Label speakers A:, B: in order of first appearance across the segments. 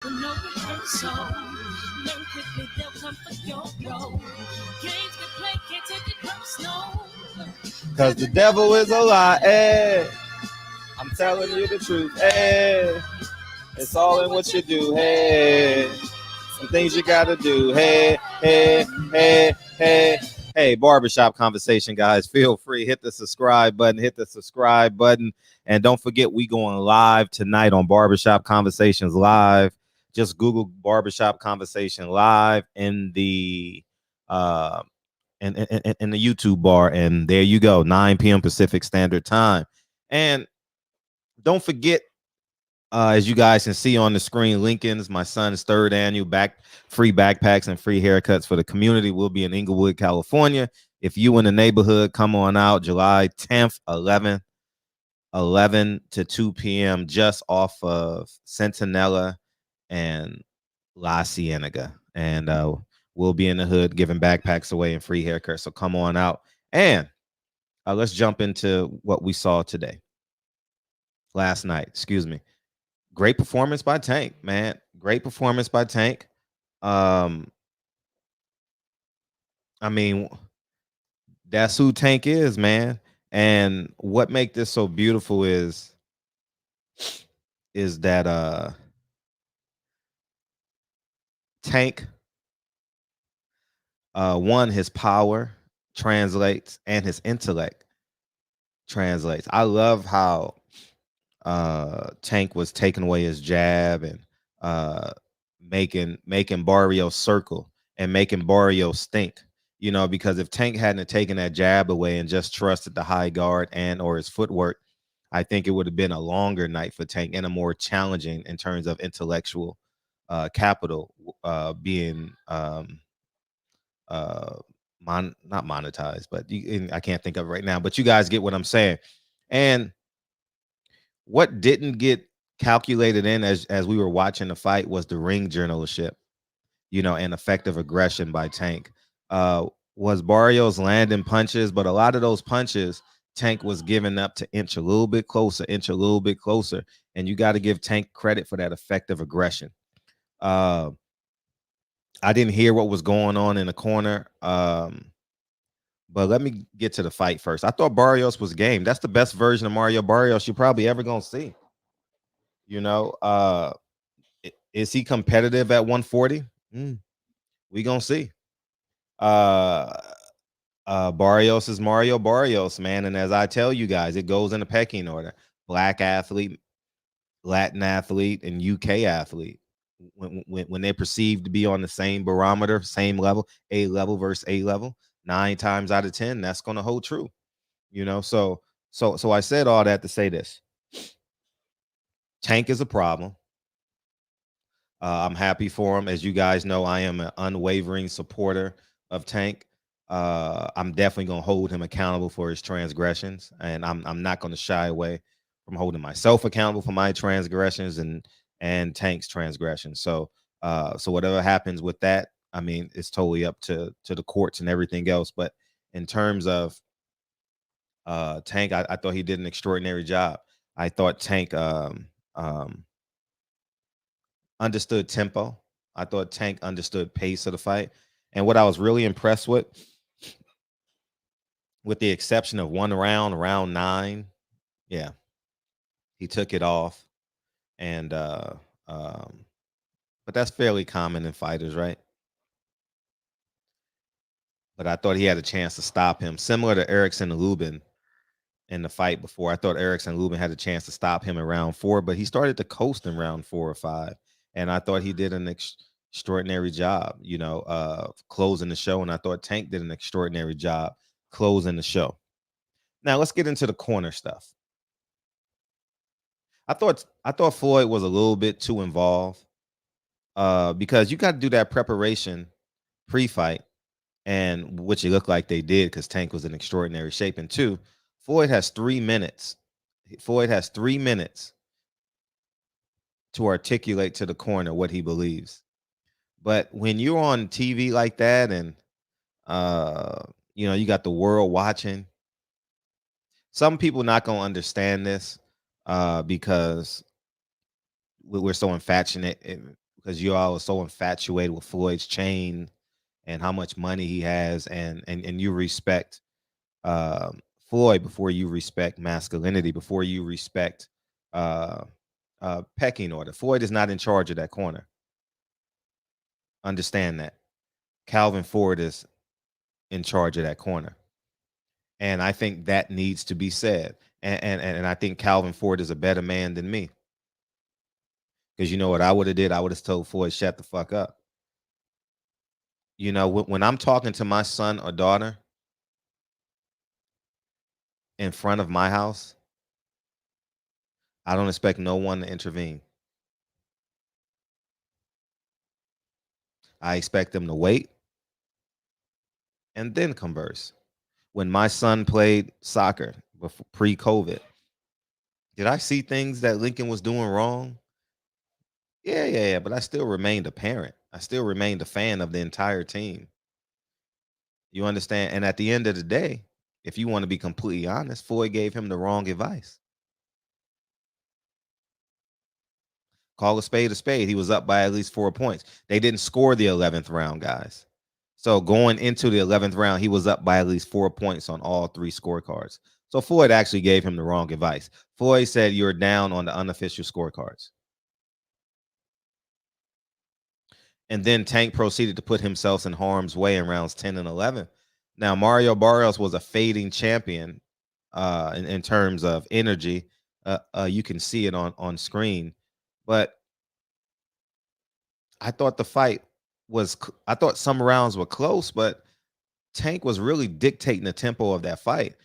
A: For no rehearsal, learn quickly they'll come for your blow. Games can play, can't take it personal.
B: Cause the devil is a lie. Hey, I'm telling you the truth. Hey, it's all in what you do. Hey, some things you gotta do. Hey, hey, hey, hey. Hey, barbershop conversation, guys. Feel free, hit the subscribe button, and don't forget we going live tonight on Barbershop Conversations Live. Just Google Barbershop Conversation Live in the uh, in the YouTube bar, and there you go, 9 p.m. Pacific Standard Time. And don't forget, as you guys can see on the screen, Lincoln's, my son's third annual free backpacks and free haircuts for the community will be in Inglewood, California. If you in the neighborhood, come on out July 10th, 11th, 11 to 2 p.m. just off of Centinela and La Cienega. And we'll be in the hood giving backpacks away and free haircuts. So come on out. And let's jump into what we saw last night. Excuse me. Great performance by Tank, man. Great performance by Tank. Um, I mean, that's who Tank is, man. And what make this so beautiful is that Tank, one, his power translates and his intellect translates. I love how Tank was taking away his jab and uh making Barrios circle and making Barrios stink. You know, because if Tank hadn't taken that jab away and just trusted the high guard and or his footwork, I think it would have been a longer night for Tank and a more challenging in terms of intellectual capital being uh not monetized, but I can't think of it right now. But you guys get what I'm saying. And what didn't get calculated in as we were watching the fight was the ring journalship, you know, and effective aggression by Tank. Uh, was Barrios landing punches, but a lot of those punches Tank was giving up to inch a little bit closer, and you got to give Tank credit for that effective aggression. Uh, I didn't hear what was going on in the corner. But let me get to the fight first. I thought Barrios was game. That's the best version of Mario Barrios you're probably ever gonna see. You know, is he competitive at 140? We gonna see. Uh, Barrios is Mario Barrios, man, and as I tell you guys, it goes in a pecking order: black athlete, Latin athlete, and UK athlete. When they're perceived to be on the same barometer, same level, A level versus A level, 9 times out of 10, that's gonna hold true. You know, so I said all that to say this: Tank is a problem. I'm happy for him. As you guys know, I am an unwavering supporter of Tank. I'm definitely going to hold him accountable for his transgressions, and I'm not going to shy away from holding myself accountable for my transgressions and Tank's transgressions. So whatever happens with that, I mean, it's totally up to the courts and everything else. But in terms of Tank, I thought he did an extraordinary job. I thought Tank understood tempo. I thought Tank understood pace of the fight. And what I was really impressed with the exception of one round, round 9, yeah, he took it off. And but that's fairly common in fighters, right? But I thought he had a chance to stop him, similar to Erickson and Lubin in the fight before. I thought Erickson and Lubin had a chance to stop him in round 4, but he started to coast in round 4 or 5. And I thought he did an extraordinary job, you know, closing the show. And I thought Tank did an extraordinary job closing the show. Now let's get into the corner stuff. I thought Floyd was a little bit too involved because you got to do that preparation pre-fight, and which it looked like they did because Tank was in extraordinary shape. And 2, Floyd has 3 minutes. Floyd has 3 minutes to articulate to the corner what he believes. But when you're on TV like that, and you know, you got the world watching, some people not gonna understand this because we're so infatuated because you all are so infatuated with Floyd's chain and how much money he has, and you respect um, Floyd before you respect masculinity, before you respect uh, pecking order. Floyd is not in charge of that corner. Understand that. Calvin Ford is in charge of that corner. And I think that needs to be said. And I think Calvin Ford is a better man than me. Because you know what I would have did? I would have told Floyd, shut the fuck up. You know, when I'm talking to my son or daughter in front of my house, I don't expect no one to intervene. I expect them to wait and then converse. When my son played soccer before pre-COVID, did I see things that Lincoln was doing wrong? Yeah. But I still remained a parent. I still remained a fan of the entire team. You understand? And at the end of the day, if you want to be completely honest, Floyd gave him the wrong advice. Call a spade a spade. He was up by at least 4 points. They didn't score the 11th round, guys. So going into the 11th round, he was up by at least 4 points on all three scorecards. So Floyd actually gave him the wrong advice. Floyd said you're down on the unofficial scorecards. And then Tank proceeded to put himself in harm's way in rounds 10 and 11. Now, Mario Barrios was a fading champion in terms of energy. You can see it on screen. But I thought the fight I thought some rounds were close, but Tank was really dictating the tempo of that fight.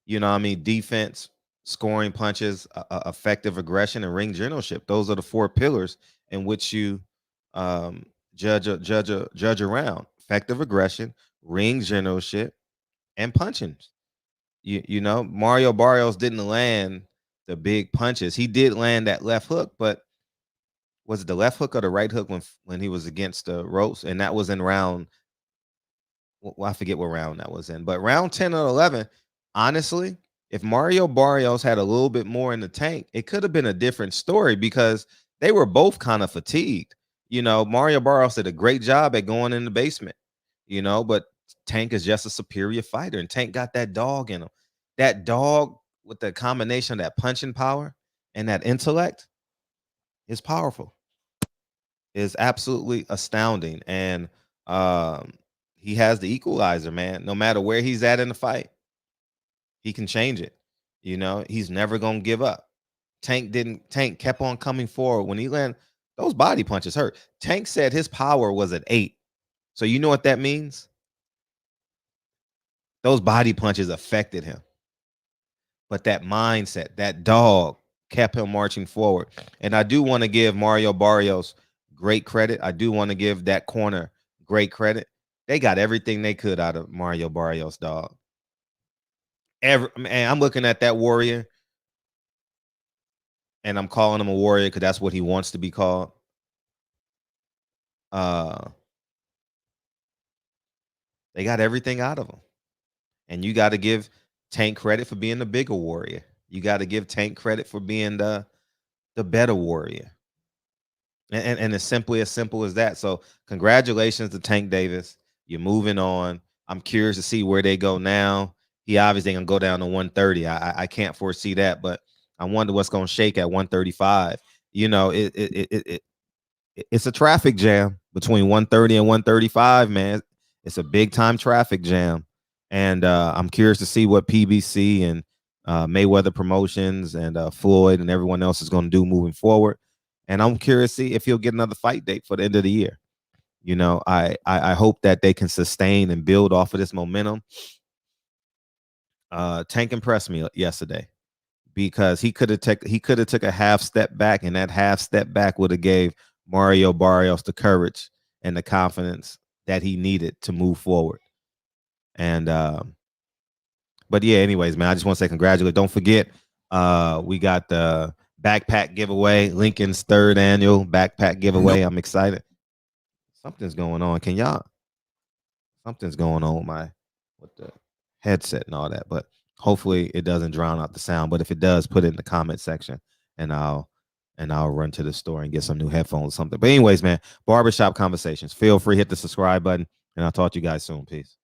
B: You know what I mean? Defense, scoring punches, effective aggression, and ring generalship. Those are the four pillars in which you judge around. Effective aggression, ring generalship, and punching. You know, Mario Barrios didn't land the big punches. He did land that left hook, but was it the left hook or the right hook when he was against the ropes? And that was in round. Well, I forget what round that was in, but round 10 or 11. Honestly, if Mario Barrios had a little bit more in the tank, it could have been a different story because they were both kind of fatigued. You know, Mario Barrios did a great job at going in the basement. You know, but Tank is just a superior fighter, and Tank got that dog in him. That dog with the combination of that punching power and that intellect is powerful. Is absolutely astounding. And he has the equalizer, man. No matter where he's at in the fight, he can change it. You know, he's never gonna give up. Tank kept on coming forward. When he landed, those body punches hurt. Tank said his power was at 8. So you know what that means? Those body punches affected him. But that mindset, that dog kept him marching forward. And I do want to give Mario Barrios great credit. I do want to give that corner great credit. They got everything they could out of Mario Barrios, dog. Man, I'm looking at that warrior, and I'm calling him a warrior because that's what he wants to be called. Uh, they got everything out of him, and you got to give Tank credit for being the bigger warrior. You got to give Tank credit for being the better warrior. And it's simply as simple as that. So congratulations to Tank Davis. You're moving on. I'm curious to see where they go now. He obviously gonna go down to 130. I can't foresee that, but I wonder what's gonna shake at 135. You know, it's a traffic jam between 130 and 135, man. It's a big time traffic jam. And I'm curious to see what PBC and Mayweather Promotions and Floyd and everyone else is going to do moving forward. And I'm curious to see if he'll get another fight date for the end of the year. You know, I hope that they can sustain and build off of this momentum. Tank impressed me yesterday because he could have took a half step back, and that half step back would have gave Mario Barrios the courage and the confidence that he needed to move forward. And but yeah, anyways, man, I just want to say congratulations. Don't forget, we got the backpack giveaway, Lincoln's 3rd annual backpack giveaway. I'm excited. Something's going on. Something's going on with the headset and all that, but hopefully it doesn't drown out the sound. But if it does, put it in the comment section and I'll and I'll run to the store and get some new headphones or something. But anyways, man, barbershop conversations. Feel free, hit the subscribe button, and I'll talk to you guys soon. Peace.